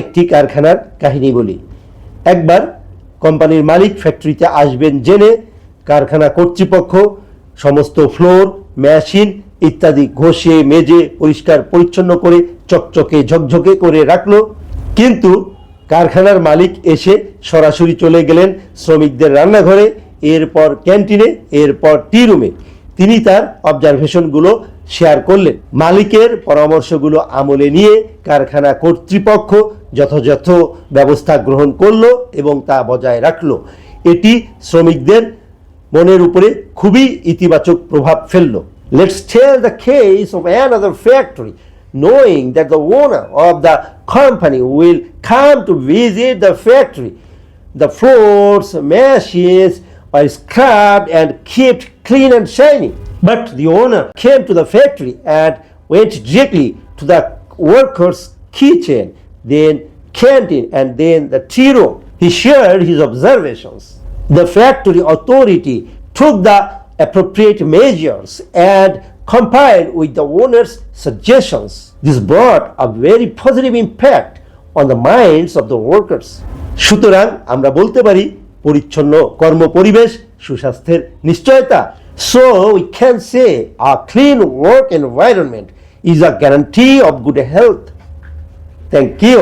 একটি কারখানার কাহিনী বলি। একবার কোম্পানির মালিক ফ্যাক্টরিতে আসবেন জেনে কারখানা কর্তৃপক্ষ সমস্ত ফ্লোর, মেশিন ইত্যাদি ঘষে মেজে পরিষ্কার পরিচ্ছন্ন করে চকচকে ঝকঝকে করে রাখলো। কিন্তু কারখানার মালিক এসে সরাসরি চলে গেলেন শ্রমিকদের রান্নাঘরে, এরপর ক্যান্টিনে, এরপর টি রুমে। তিনি তার অবজারভেশনগুলো শেয়ার করলেন। মালিকের পরামর্শগুলো আমলে নিয়ে কারখানা কর্তৃপক্ষ যথাযথ ব্যবস্থা গ্রহণ করলো এবং তা বজায় রাখলো। এটি শ্রমিকদের মনের উপরে খুবই ইতিবাচক প্রভাব ফেললো। Let's tell the case of another factory. Knowing that the owner of the company will come to visit the factory, the floors, machines are scrubbed and kept clean and shiny. But the owner came to the factory and went directly to the workers' kitchen, then canteen, and then the tea room. He shared his observations. The factory authority took the appropriate measures and complied with the owner's suggestions. This brought a very positive impact on the minds of the workers. সুতরাং আমরা বলতে পারি পরিচ্ছন্ন কর্মপরিবেশ সুস্বাস্থ্যের নিশ্চয়তা। So we can say a clean work environment is a guarantee of good health. Thank you.